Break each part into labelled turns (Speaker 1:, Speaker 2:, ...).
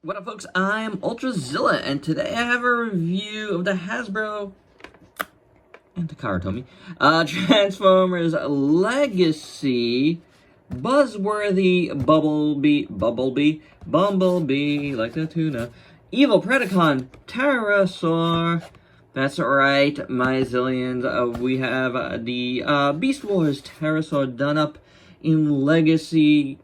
Speaker 1: What up, folks? I'm Ultrazilla, and today I have a review of the Hasbro and Takara Tomy Transformers Legacy Buzzworthy Bumblebee, like the tuna, Evil Predacon TERRORSAUR. That's right, my zillions. We have the Beast Wars TERRORSAUR done up in Legacy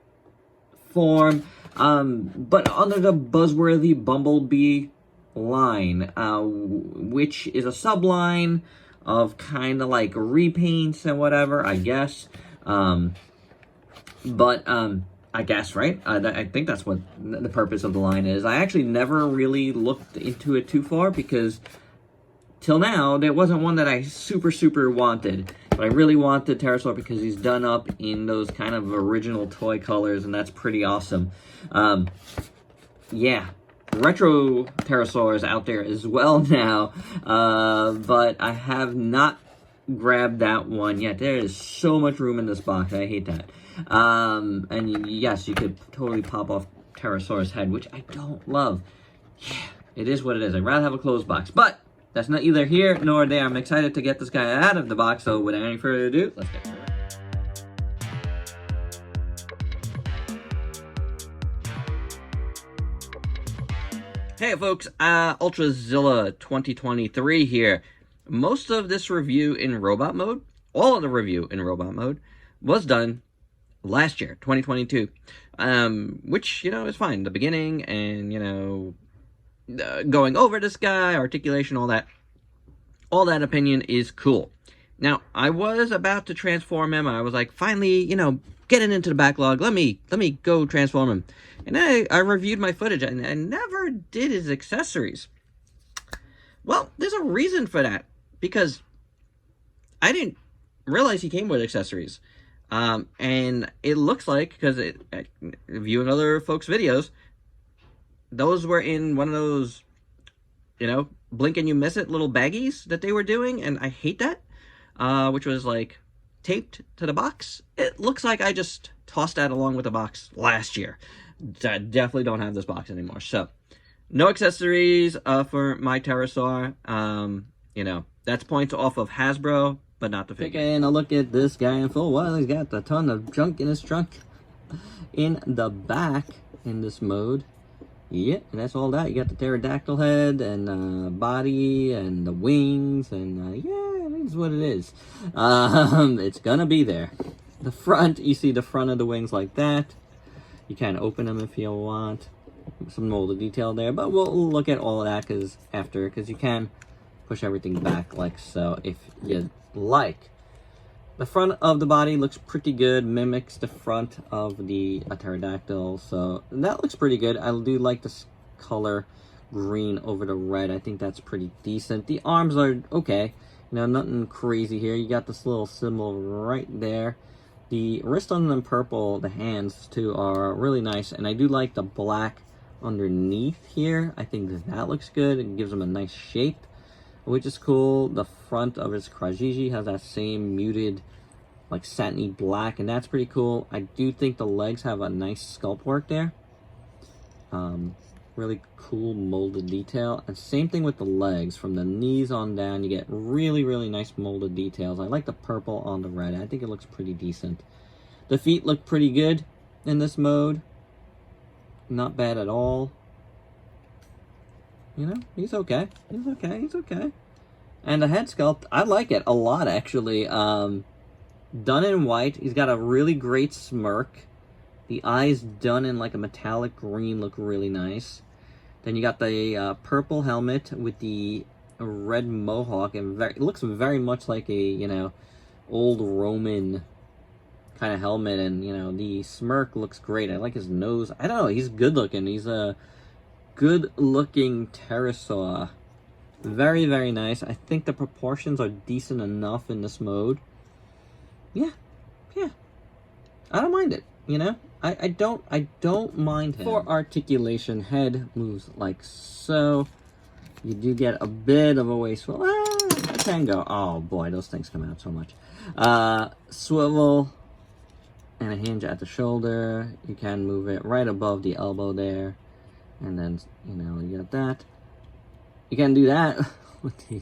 Speaker 1: form. But under the Buzzworthy Bumblebee line, which is a subline of kind of like repaints and whatever, I guess. I guess, right? I think that's what the purpose of the line is. I actually never really looked into it too far because till now, there wasn't one that I super wanted. But I really wanted TERRORSAUR because he's done up in those kind of original toy colors, and that's pretty awesome. Yeah, retro TERRORSAUR is out there as well now, but I have not grabbed that one yet. There is so much room in this box. I hate that. And yes, you could totally pop off TERRORSAUR's head, which I don't love. Yeah, it is what it is. I'd rather have a closed box, but that's not either here nor there. I'm excited to get this guy out of the box, so without any further ado, let's get to it. Hey folks, Ultrazilla 2023 here. Most of this review in robot mode, all of the review in robot mode, was done last year, 2022. Which, you know, is fine. The beginning and, you know, going over this guy, articulation, all that opinion is cool. Now, I was about to transform him. I was like, finally, you know, getting into the backlog. Let me go transform him. And I reviewed my footage, and I never did his accessories. Well, there's a reason for that, because I didn't realize he came with accessories. And it looks like, because viewing other folks' videos, those were in one of those, you know, blink and you miss it little baggies that they were doing, and I hate that, which was like taped to the box. It looks like I just tossed that along with the box last year. I definitely don't have this box anymore. So, no accessories for my TERRORSAUR. You know, that's points off of Hasbro, but not the figure. Taking a look at this guy in full. Well, he's got a ton of junk in his trunk in the back in this mode. Yeah, and that's all that. You got the pterodactyl head and body and the wings, and yeah, it is what it is. It's gonna be there. The front, you see the front of the wings like that. You can open them if you want. Some molded detail there, but we'll look at all of that because you can push everything back like so if you like. The front of the body looks pretty good, mimics the front of the pterodactyl, so that looks pretty good. I do like this color green over the red. I think that's pretty decent. The arms are okay, you know, nothing crazy here. You got this little symbol right there. The wrist on them purple, the hands too, are really nice, and I do like the black underneath here. I think that looks good. It gives them a nice shape, which is cool. The front of his Krajiji has that same muted, like satiny black, and that's pretty cool. I do think the legs have a nice sculpt work there. Really cool molded detail. And same thing with the legs. From the knees on down, you get really nice molded details. I like the purple on the red. I think it looks pretty decent. The feet look pretty good in this mode. Not bad at all. You know, he's okay. He's okay. And the head sculpt, I like it a lot, actually. Done in white. He's got a really great smirk. The eyes done in like a metallic green look really nice. Then you got the purple helmet with the red mohawk, and it looks very much like a, you know, old Roman kind of helmet. And, you know, the smirk looks great. I like his nose. I don't know, he's good looking. He's a good looking TERRORSAUR. Very nice. I think the proportions are decent enough in this mode. Yeah. I don't mind it, you know? I don't mind him. For articulation, head moves like so. You do get a bit of a waist swivel. It can go. Oh boy, those things come out so much. Swivel and a hinge at the shoulder. You can move it right above the elbow there. And then, you know, you got that. You can do that with the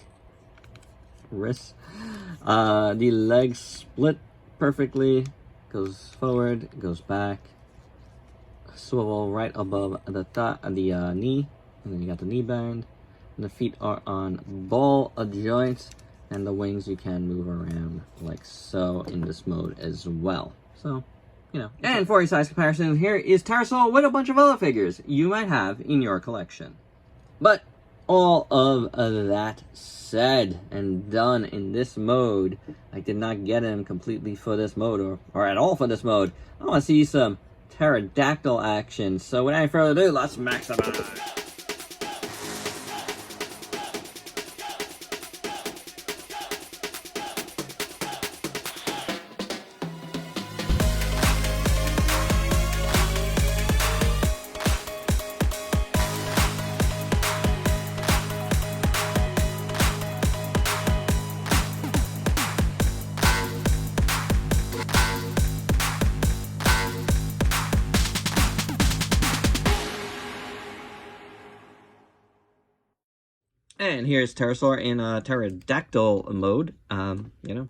Speaker 1: wrists. The legs split perfectly. Goes forward, goes back. Swivel right above the knee. And then you got the knee band. And the feet are on ball joints. And the wings you can move around like so in this mode as well. So, you know. And for a size comparison, here is TERRORSAUR with a bunch of other figures you might have in your collection. But all of that said and done in this mode, I did not get him completely for this mode or at all for this mode. I want to see some pterodactyl action. So without any further ado, let's maximize. And here's TERRORSAUR in pterodactyl mode. You know,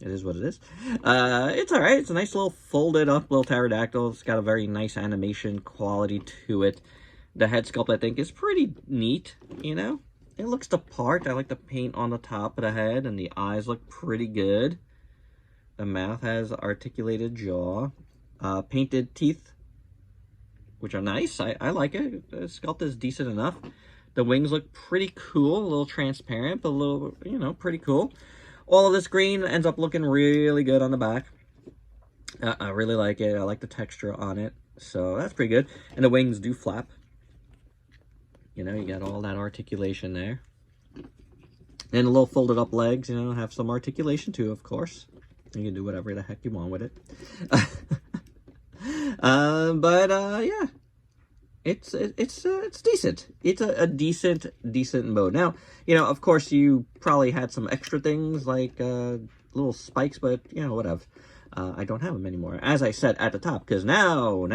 Speaker 1: it is what it is. It's alright. It's a nice little folded up little pterodactyl. It's got a very nice animation quality to it. The head sculpt, I think, is pretty neat, you know. It looks the part. I like the paint on the top of the head, and the eyes look pretty good. The mouth has articulated jaw. Painted teeth, which are nice. I like it. The sculpt is decent enough. The wings look pretty cool, a little transparent, but a little, you know, pretty cool. All of this green ends up looking really good on the back. I really like it. I like the texture on it. So that's pretty good. And the wings do flap. You know, you got all that articulation there. And the little folded up legs, you know, have some articulation too, of course. You can do whatever the heck you want with it. Yeah. It's decent. It's a decent mode. Now, you know, of course, you probably had some extra things like little spikes, but you know, whatever. I don't have them anymore, as I said at the top, because now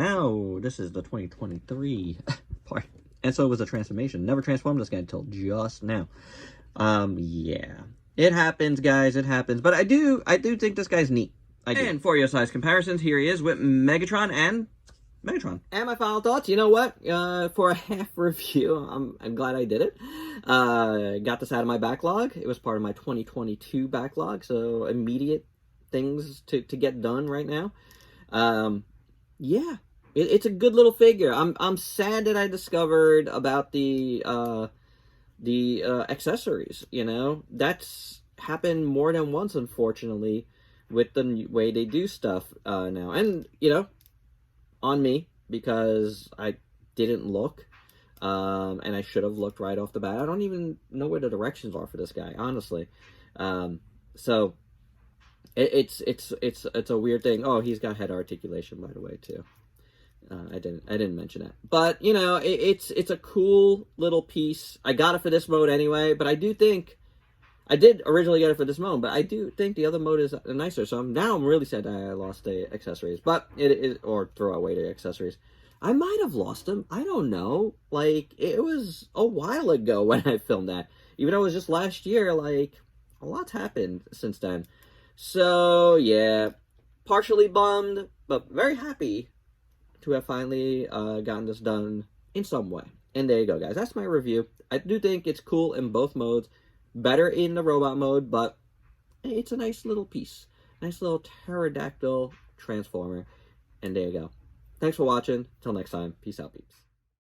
Speaker 1: this is the 2023 part, and so it was a transformation. Never transformed this guy until just now. Yeah, it happens, guys. It happens, but I do think this guy's neat. And for your size comparisons, here he is with Megatron and Megatron. And my final thoughts, you know what? For a half review, I'm glad I did it. Got this out of my backlog. It was part of my 2022 backlog, so immediate things to get done right now. Yeah, it's a good little figure. I'm sad that I discovered about the accessories. You know, that's happened more than once, unfortunately, with the way they do stuff now. And you know, on me, because I didn't look, and I should have looked right off the bat. I don't even know where the directions are for this guy, honestly. So it's a weird thing. Oh, he's got head articulation, by the way, too. I didn't mention that, but you know, it's a cool little piece. I got it for this mode anyway, but I do think I did originally get it for this mode, but I do think the other mode is nicer. So I'm really sad that I lost the accessories, but it is, or throw away the accessories. I might have lost them. I don't know. Like, it was a while ago when I filmed that. Even though it was just last year, like, a lot's happened since then. So, yeah, partially bummed, but very happy to have finally gotten this done in some way. And there you go, guys. That's my review. I do think it's cool in both modes. Better in the robot mode, but it's a nice little piece. Nice little pterodactyl transformer. And there you go. Thanks for watching. Till next time. Peace out, peeps.